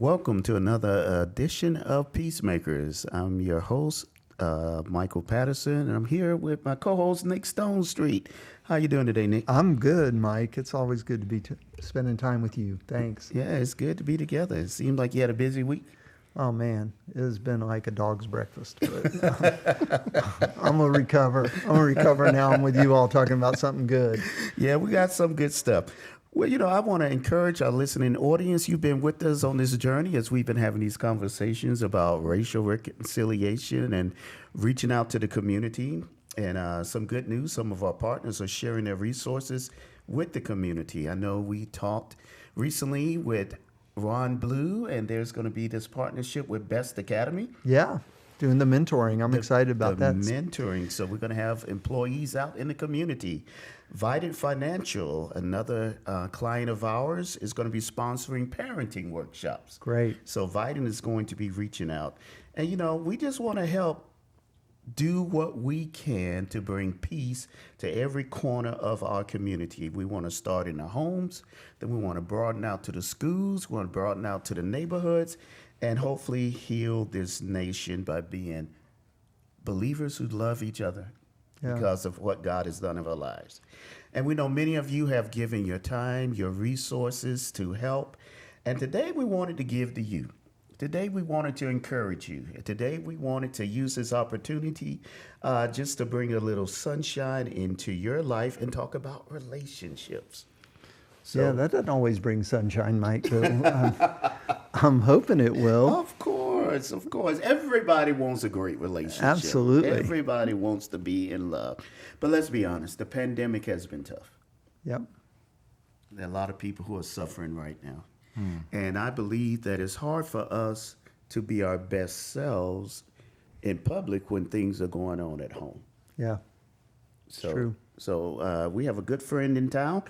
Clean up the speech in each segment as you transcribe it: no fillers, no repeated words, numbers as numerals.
Welcome to another edition of Peacemakers. I'm your host, Michael Patterson, and I'm here with my co-host, Nick Stone Street. How you doing today, Nick? I'm good, Mike. It's always good to be spending time with you. Thanks. Yeah, it's good to be together. It seemed like you had a busy week. Oh, man. It has been like a dog's breakfast. But I'm going to recover. I'm going to recover now. I'm with you all talking about something good. Yeah, we got some good stuff. Well, I want to encourage our listening audience. You've been with us on this journey as we've been having these conversations about racial reconciliation and reaching out to the community. And some good news, some of our partners are sharing their resources with the community. I know we talked recently with Ron Blue, and there's going to be this partnership with Best Academy. Yeah, doing the mentoring. I'm excited about that. Mentoring. So we're going to have employees out in the community. Vidant Financial, another client of ours, is going to be sponsoring parenting workshops. Great. So Vidant is going to be reaching out. And, we just want to help do what we can to bring peace to every corner of our community. We want to start in the homes, then we want to broaden out to the schools, we want to broaden out to the neighborhoods, and hopefully heal this nation by being believers who love each other because of what God has done in our lives. And we know many of you have given your time, your resources to help. And today we wanted to give to you. Today we wanted to encourage you. Today we wanted to use this opportunity just to bring a little sunshine into your life and talk about relationships. So, yeah, that doesn't always bring sunshine, Mike. But I'm hoping it will. Of course. Everybody wants a great relationship. Absolutely. Everybody wants to be in love. But let's be honest, the pandemic has been tough. Yep. There are a lot of people who are suffering right now. And I believe that it's hard for us to be our best selves in public when things are going on at home. Yeah, true. So we have a good friend in town,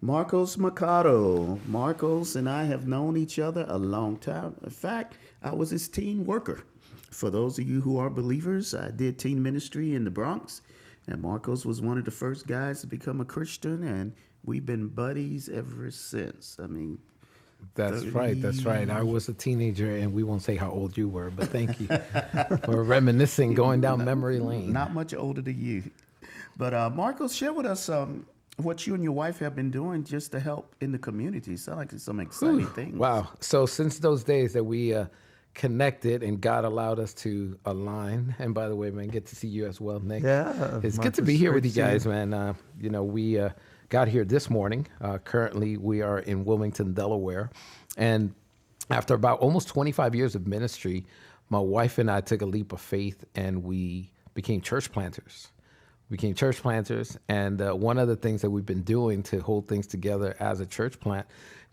Marcos Mercado. Marcos and I have known each other a long time. In fact, I was his teen worker. For those of you who are believers, I did teen ministry in the Bronx, and Marcos was one of the first guys to become a Christian, and we've been buddies ever since. That's right. I was a teenager, and we won't say how old you were, but thank you for reminiscing, going down memory lane. Not much older than you. But Marcos, share with us what you and your wife have been doing just to help in the community. Sound like it's some exciting things. Wow. So since those days that we connected and God allowed us to align, and by the way, man, get to see you as well, Nick. Yeah. It's good to be here with you guys, man. We got here this morning. Currently, we are in Wilmington, Delaware. And after about almost 25 years of ministry, my wife and I took a leap of faith and we became church planters. And one of the things that we've been doing to hold things together as a church plant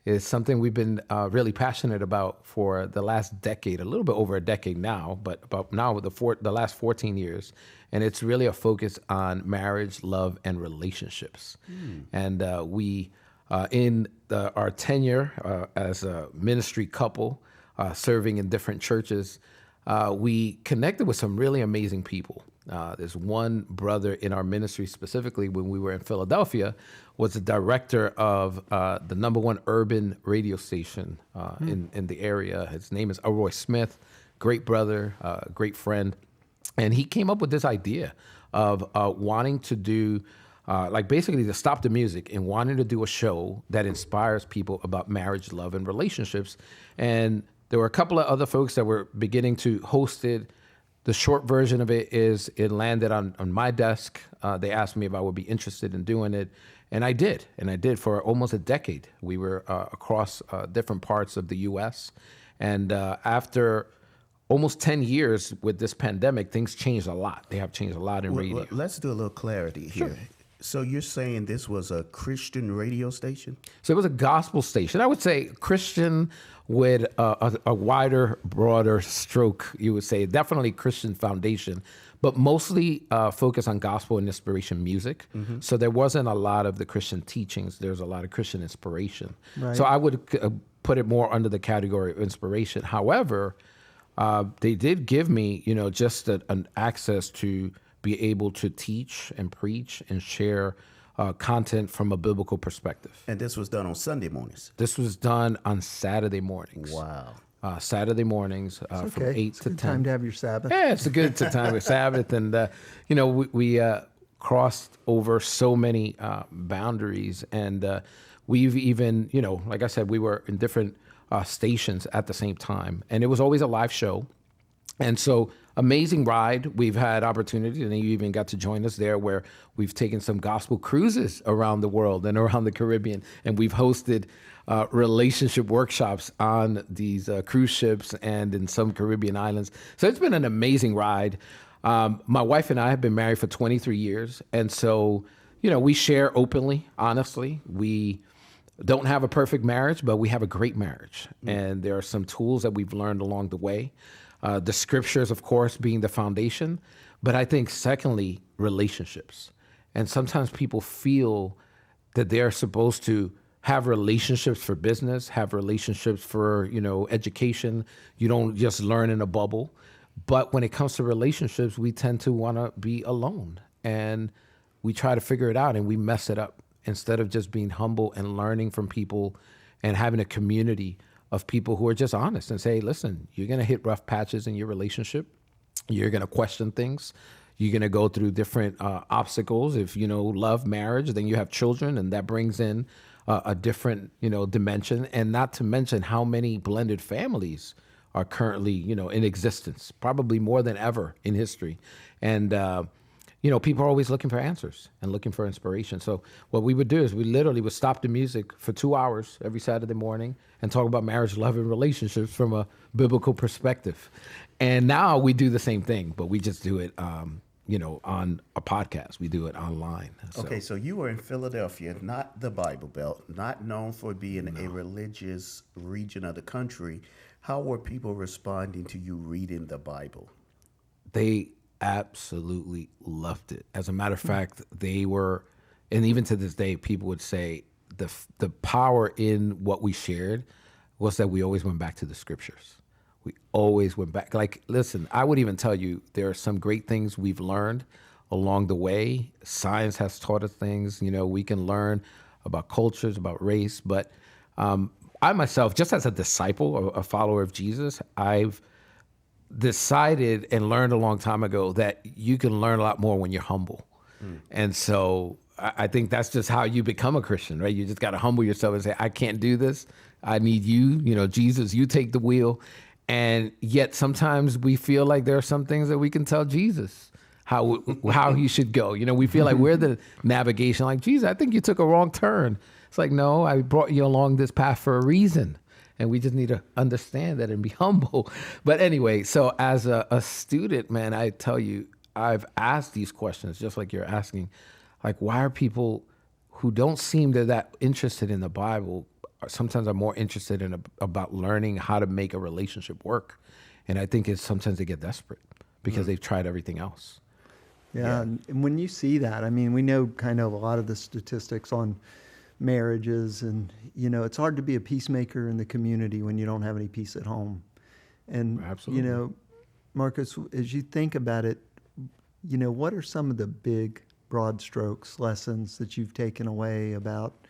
is something we've been really passionate about for the last decade, a little bit over a decade now, but about now the last 14 years. And it's really a focus on marriage, love, and relationships. And we, in our tenure as a ministry couple, serving in different churches, we connected with some really amazing people. There's one brother in our ministry, specifically when we were in Philadelphia, was the director of the #1 urban radio station in the area. His name is Roy Smith, great brother, great friend. And he came up with this idea of wanting to do, basically to stop the music and wanting to do a show that inspires people about marriage, love, and relationships. And there were a couple of other folks that were beginning to host it. The short version of it is it landed on my desk. They asked me if I would be interested in doing it. And I did. And I did for almost a decade. We were across different parts of the U.S. And after almost 10 years with this pandemic, things changed a lot. They have changed a lot in radio. Let's do a little clarity here. Sure. So you're saying this was a Christian radio station? So it was a gospel station. I would say Christian with a wider, broader stroke, you would say. Definitely Christian foundation, but mostly focused on gospel and inspiration music. Mm-hmm. So there wasn't a lot of the Christian teachings. There's a lot of Christian inspiration. Right. So I would put it more under the category of inspiration. However, they did give me, just an access to be able to teach and preach and share content from a biblical perspective. And this was done on Sunday mornings? This was done on Saturday mornings. Wow. Saturday mornings It's from okay. 8 It's a to good 10. time to have your Sabbath. Yeah, it's a good time of Sabbath. And, we crossed over so many boundaries. And we've even, like I said, we were in different stations at the same time. And it was always a live show. And so amazing ride. We've had opportunity, and you even got to join us there, where we've taken some gospel cruises around the world and around the Caribbean. And we've hosted relationship workshops on these cruise ships and in some Caribbean islands. So it's been an amazing ride. My wife and I have been married for 23 years. And so, we share openly, honestly. We don't have a perfect marriage, but we have a great marriage. And there are some tools that we've learned along the way. The scriptures, of course, being the foundation. But I think, secondly, relationships. And sometimes people feel that they're supposed to have relationships for business, have relationships for, education. You don't just learn in a bubble. But when it comes to relationships, we tend to want to be alone. And we try to figure it out, and we mess it up instead of just being humble and learning from people and having a community of people who are just honest and say, listen, you're going to hit rough patches in your relationship. You're going to question things. You're going to go through different obstacles. If, love, marriage, then you have children, and that brings in a different, dimension. And not to mention how many blended families are currently, in existence, probably more than ever in history. And, people are always looking for answers and looking for inspiration. So what we would do is we literally would stop the music for 2 hours every Saturday morning and talk about marriage, love, and relationships from a biblical perspective. And now we do the same thing, but we just do it, on a podcast. We do it online. Okay, so you were in Philadelphia, not the Bible Belt, not known for being a religious region of the country. How were people responding to you reading the Bible? They absolutely loved it. As a matter of fact, they were, and even to this day, people would say the power in what we shared was that we always went back to the scriptures. We always went back. Like, listen, I would even tell you there are some great things we've learned along the way. Science has taught us things. We can learn about cultures, about race. But I myself, just as a disciple, a follower of Jesus, I've decided and learned a long time ago that you can learn a lot more when you're humble. And so I think that's just how you become a Christian, right? You just got to humble yourself and say, I can't do this. I need you, Jesus, you take the wheel. And yet sometimes we feel like there are some things that we can tell Jesus how he should go. We feel like we're the navigation, like, Jesus, I think you took a wrong turn. It's like, no, I brought you along this path for a reason. And we just need to understand that and be humble. But anyway, so as a student, man, I tell you, I've asked these questions just like you're asking. Like, why are people who don't seem that interested in the Bible sometimes are more interested in about learning how to make a relationship work? And I think it's sometimes they get desperate because they've tried everything else. Yeah, and when you see that, I mean, we know kind of a lot of the statistics on marriages, and it's hard to be a peacemaker in the community when you don't have any peace at home. And Absolutely. Marcus, as you think about it, what are some of the big broad strokes lessons that you've taken away about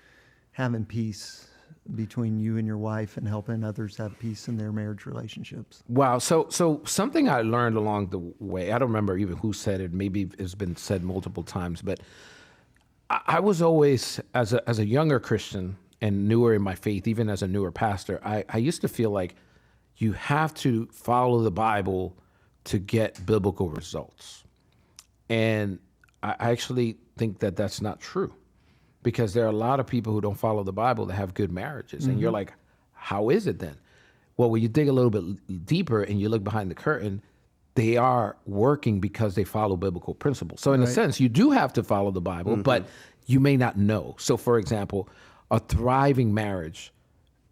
having peace between you and your wife and helping others have peace in their marriage relationships? Wow. So something I learned along the way, I don't remember even who said it, maybe it's been said multiple times, but I was always, as a younger Christian and newer in my faith, even as a newer pastor, I used to feel like you have to follow the Bible to get biblical results. And I actually think that that's not true, because there are a lot of people who don't follow the Bible that have good marriages. And you're like, how is it then? Well, when you dig a little bit deeper and you look behind the curtain, they are working because they follow biblical principles. So in a sense, you do have to follow the Bible, but you may not know. So for example, a thriving marriage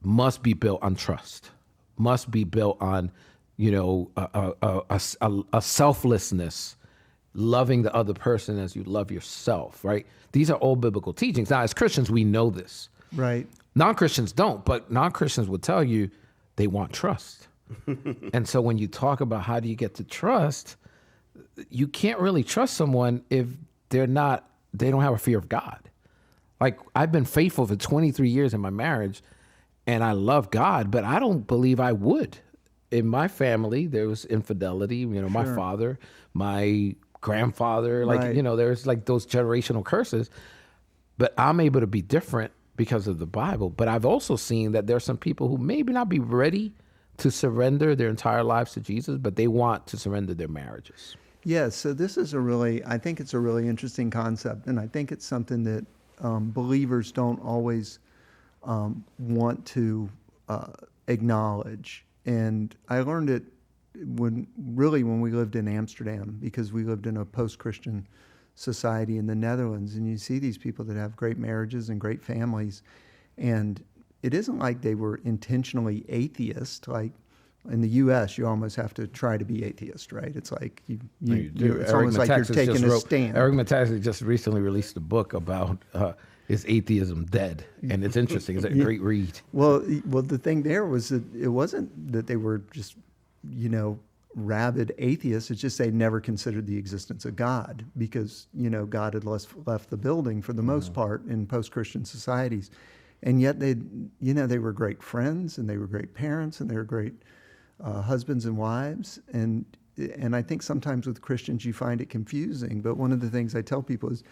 must be built on trust, must be built on, a selflessness, loving the other person as you love yourself, right? These are all biblical teachings. Now, as Christians, we know this. Right. Non-Christians don't, but non-Christians will tell you they want trust. And so when you talk about how do you get to trust, you can't really trust someone if they don't have a fear of God. Like, I've been faithful for 23 years in my marriage and I love God, but I don't believe I would in my family, there was infidelity. You know, my father, my grandfather, like, Right. you know, there's like those generational curses. But I'm able to be different because of the Bible. But I've also seen that there's some people who maybe not be ready to surrender their entire lives to Jesus, but they want to surrender their marriages. Yeah, so this is I think it's a really interesting concept, and I think it's something that believers don't always want to acknowledge. And I learned it when we lived in Amsterdam, because we lived in a post-Christian society in the Netherlands, and you see these people that have great marriages and great families, and it isn't like they were intentionally atheist. Like in the U.S., you almost have to try to be atheist, right? It's like it's almost like you're taking a stand. Eric Metaxas just recently released a book about is atheism dead, and it's interesting. It's a great read. Well, the thing there was that it wasn't that they were just, rabid atheists. It's just they never considered the existence of God, because, God had left the building for the most part in post-Christian societies. And yet they were great friends, and they were great parents, and they were great husbands and wives. And I think sometimes with Christians you find it confusing. But one of the things I tell people is,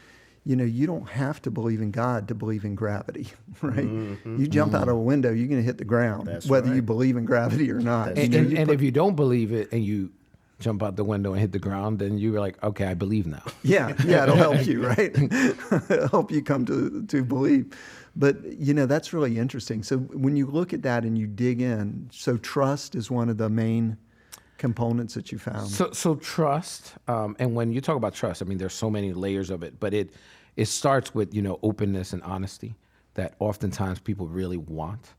you don't have to believe in God to believe in gravity, right? Mm-hmm. You jump out of a window, you're going to hit the ground, whether you believe in gravity or not. And if you don't believe it and you jump out the window and hit the ground, then you're like, okay, I believe now. Yeah, it'll help you, right? It'll help you come to believe. But, that's really interesting. So when you look at that and you dig in, so trust is one of the main components that you found. So trust, and when you talk about trust, I mean, there's so many layers of it, but it starts with, openness and honesty that oftentimes people really want.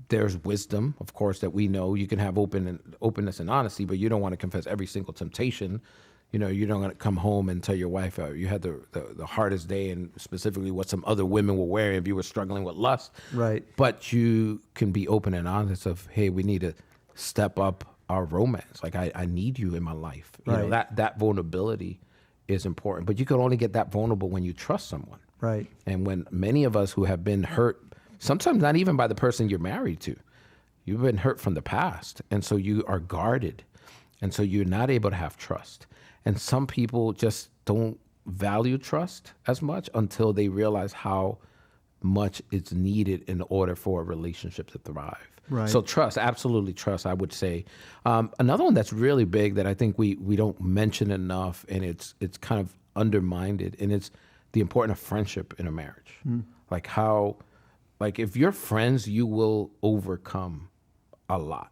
There's wisdom, of course, that we know you can have openness and honesty, but you don't want to confess every single temptation. You don't want to come home and tell your wife you had the hardest day, and specifically what some other women were wearing if you were struggling with lust. Right. But you can be open and honest of, hey, we need to step up our romance. Like, I need you in my life. That vulnerability is important. But you can only get that vulnerable when you trust someone. Right. And when many of us who have been hurt, sometimes not even by the person you're married to, you've been hurt from the past. And so you are guarded. And so you're not able to have trust. And some people just don't value trust as much until they realize how much it's needed in order for a relationship to thrive. Right. So trust, absolutely trust, I would say. Another one that's really big that I think we don't mention enough, and it's kind of undermined, and it's the importance of friendship in a marriage. Like if you're friends, you will overcome a lot.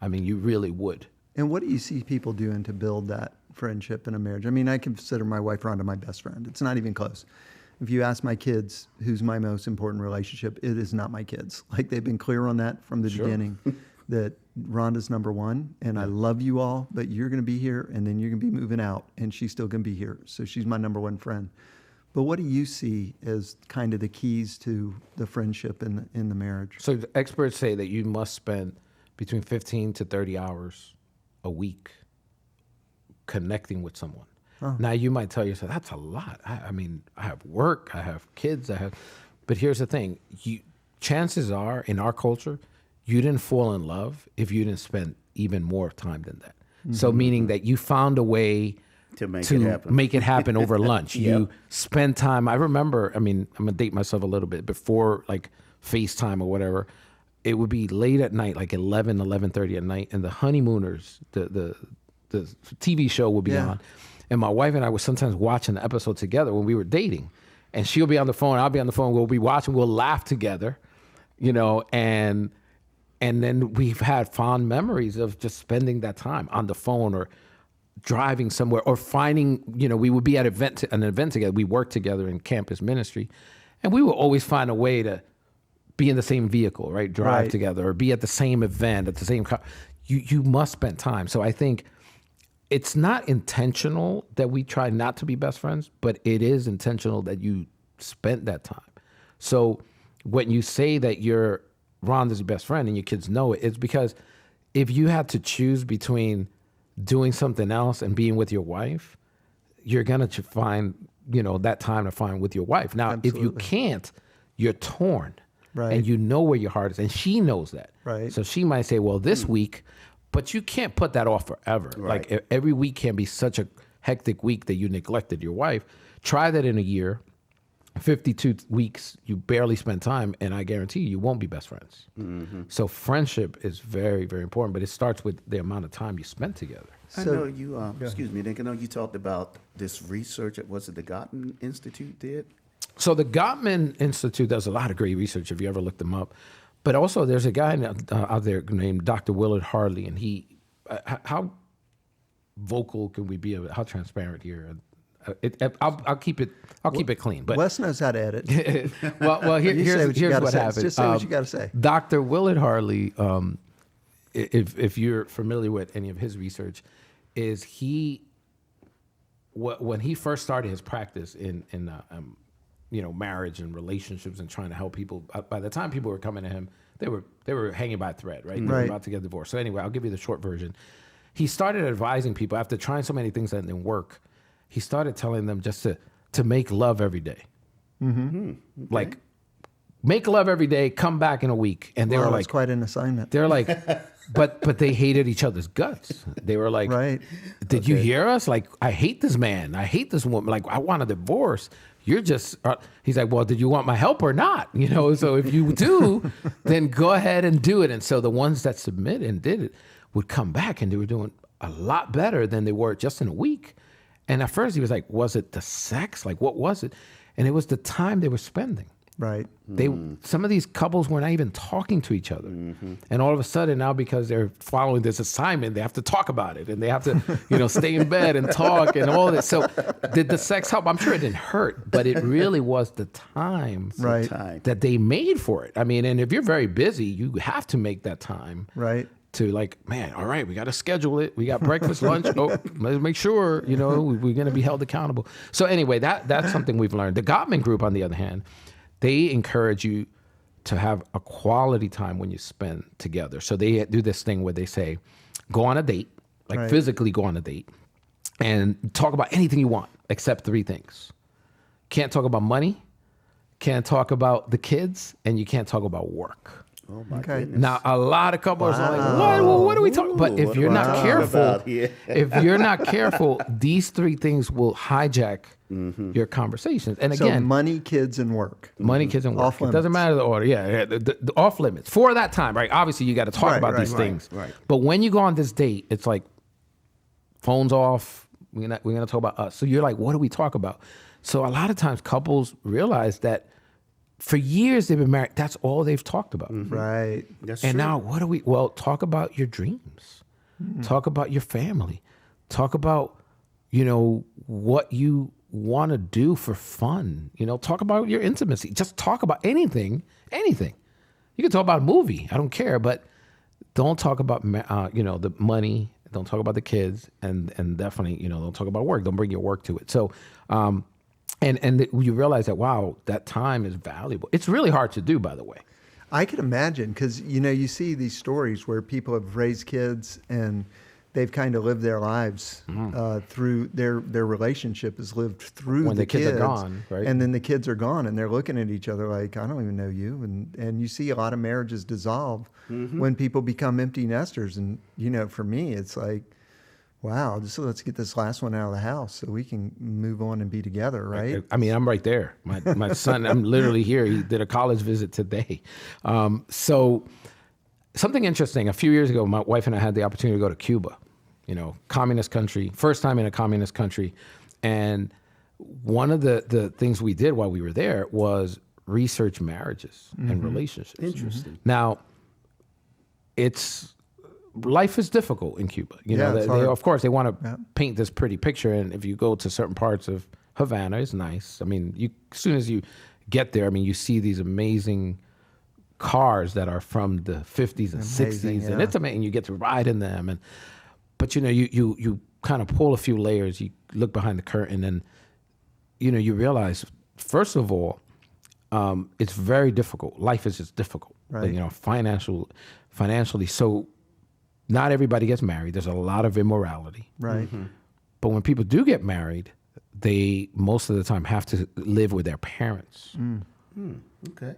I mean, you really would. And what do you see people doing to build that friendship in a marriage? I mean, I consider my wife Rhonda my best friend. It's not even close. If you ask my kids who's my most important relationship, it is not my kids. Like, they've been clear on that from the beginning, that Rhonda's number one, and I love you all, but you're going to be here, and then you're going to be moving out, and she's still going to be here. So she's my number one friend. But what do you see as kind of the keys to the friendship in the marriage? So the experts say that you must spend between 15 to 30 hours a week connecting with someone. Oh. Now, you might tell yourself, that's a lot. I mean, I have work, I have kids, but here's the thing. Chances are, in our culture, you didn't fall in love if you didn't spend even more time than that. Mm-hmm. So meaning that you found a way to make it happen over lunch. Yep. You spend time. I remember, I'm going to date myself a little bit, before like FaceTime or whatever, it would be late at night, like 11:30 at night, and the honeymooners, the TV show would be on. And my wife and I would sometimes watch an episode together when we were dating. And she'll be on the phone, I'll be on the phone, we'll be watching, we'll laugh together, and then we've had fond memories of just spending that time on the phone or driving somewhere or finding, we would be at an event together. We worked together in campus ministry, and we would always find a way to be in the same vehicle, right? Drive together or be at the same event, at the same car. You must spend time. So I think it's not intentional that we try not to be best friends, but it is intentional that you spent that time. So when you say that you're Rhonda's your best friend and your kids know it, it's because if you had to choose between doing something else and being with your wife, you're going to find, that time to find with your wife. Now, Absolutely. If you can't, you're torn. Right. And you know where your heart is. And she knows that. Right. So she might say, well, this week, But you can't put that off forever. Right. Like every week can be such a hectic week that you neglected your wife. Try that in a year. 52 weeks, you barely spend time, and I guarantee you won't be best friends. So friendship is very, very important, but it starts with the amount of time you spend together. I know you, excuse me, Nick, I know you talked about this research, was it the Gottman Institute did? So the Gottman Institute does a lot of great research if you ever look them up. But also there's a guy out there named Dr. Willard Harley, and he, how vocal can we be? How transparent here? I'll keep it clean. But Wes knows how to edit. here's what happened. Just say what you got to say. Dr. Willard Harley, if you're familiar with any of his research, is when he first started his practice in marriage and relationships and trying to help people. By the time people were coming to him, they were hanging by a thread, right? They were about to get divorced. So anyway, I'll give you the short version. He started advising people after trying so many things that didn't work. He started telling them just to make love every day. Okay. Like, make love every day, come back in a week. And they were like, it's quite an assignment. they're like, but they hated each other's guts. They were like, Right. Did you hear us? Like, I hate this man. I hate this woman. Like, I want a divorce. You're just, he's like, well, did you want my help or not? So if you do, then go ahead and do it. And so the ones that submitted and did it would come back, and they were doing a lot better than they were just in a week. And at first he was like, was it the sex? Like, what was it? And it was the time they were spending. Right. Some of these couples were not even talking to each other. And all of a sudden now, because they're following this assignment, they have to talk about it, and they have to, stay in bed and talk and all this. So did the sex help? I'm sure it didn't hurt, but it really was the time that they made for it. I mean, and if you're very busy, you have to make that time. Right. To like, man, all right, we got to schedule it. We got breakfast, lunch. Oh, let's make sure, we're going to be held accountable. So anyway, that's something we've learned. The Gottman Group, on the other hand, they encourage you to have a quality time when you spend together. So they do this thing where they say, go on a date, like physically go on a date, and talk about anything you want except 3 things. Can't talk about money, can't talk about the kids, and you can't talk about work. Oh my goodness. Now a lot of couples are like, what are we talking? But if you're not careful, if you're not careful, these 3 things will hijack your conversations. And again, so money, kids, and work. Money, kids, and work. Off It doesn't limits. matter the order. Yeah, the off limits for that time, right? Obviously, you got to talk about these things. Right. But when you go on this date, it's like phones off. We're gonna talk about us. So you're like, what do we talk about? So a lot of times, couples realize that for years they've been married. That's all they've talked about. Right. That's And true. now what do we, talk about your dreams. Talk about your family. Talk about, what you want to do for fun. Talk about your intimacy. Just talk about anything. You can talk about a movie. I don't care, but don't talk about, the money. Don't talk about the kids, and definitely, don't talk about work. Don't bring your work to it. So, and you realize that, wow, that time is valuable. It's really hard to do, by the way. I can imagine, because you see these stories where people have raised kids and they've kind of lived their lives through their relationship is lived through When the the kids are gone, right? And then the kids are gone, and they're looking at each other like, I don't even know you. And you see a lot of marriages dissolve when people become empty nesters. And for me, it's like, wow, let's get this last one out of the house so we can move on and be together, right? I mean, I'm right there. My son, I'm literally here. He did a college visit today. So something interesting, a few years ago, my wife and I had the opportunity to go to Cuba, communist country, first time in a communist country. And one of the things we did while we were there was research marriages and relationships. Interesting. Now, life is difficult in Cuba. It's hard. Of course, they want to paint this pretty picture. And if you go to certain parts of Havana, it's nice. I mean, as soon as you get there, I mean, you see these amazing cars that are from the 50s and 60s. And it's amazing. You get to ride in them. But, you kind of pull a few layers. You look behind the curtain and, you realize, first of all, it's very difficult. Life is just difficult. Right. Financially. So not everybody gets married. There's a lot of immorality. Right. But when people do get married, they most of the time have to live with their parents. Okay.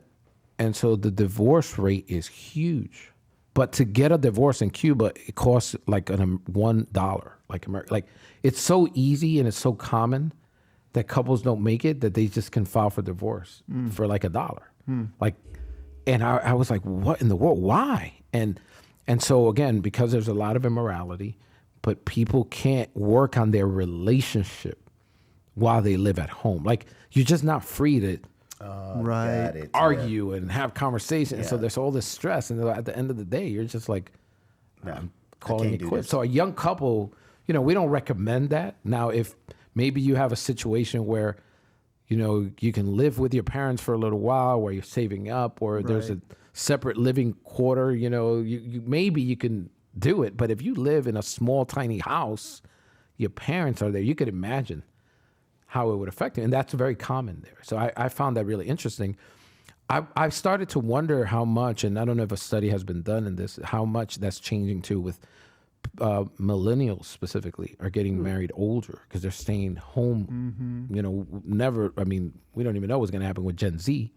And so the divorce rate is huge. But to get a divorce in Cuba, it costs like $1, like America. Like it's so easy and it's so common that couples don't make it that they just can file for divorce for like $1. Like, and I was like, what in the world? Why? And so again, because there's a lot of immorality, but people can't work on their relationship while they live at home. Like you're just not free to Right. Got it. argue and have conversations. Yeah. So there's all this stress, and at the end of the day, you're just like I calling can't it do quits. this. So a young couple, we don't recommend that. Now, if maybe you have a situation where, you can live with your parents for a little while, where you're saving up, or there's a Right. separate living quarter, you maybe you can do it. But if you live in a small, tiny house, your parents are there. You could imagine how it would affect you. And that's very common there. So I found that really interesting. I've started to wonder how much, and I don't know if a study has been done in this, how much that's changing too with millennials specifically are getting married older because they're staying home. We don't even know what's going to happen with Gen Z.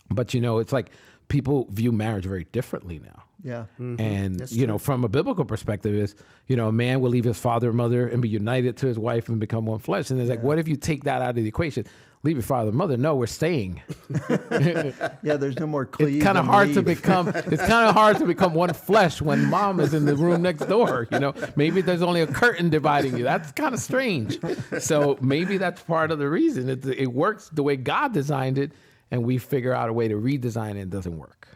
But, it's like people view marriage very differently now. Yeah. And, That's true. from a biblical perspective is, a man will leave his father and mother and be united to his wife and become one flesh. And it's like, what if you take that out of the equation? Leave your father and mother. No, we're staying. Yeah, there's no more cleave. It's kind of and hard to leave. become one flesh when mom is in the room next door. Maybe there's only a curtain dividing you. That's kind of strange. So maybe that's part of the reason. It works the way God designed it, and we figure out a way to redesign it. It doesn't work.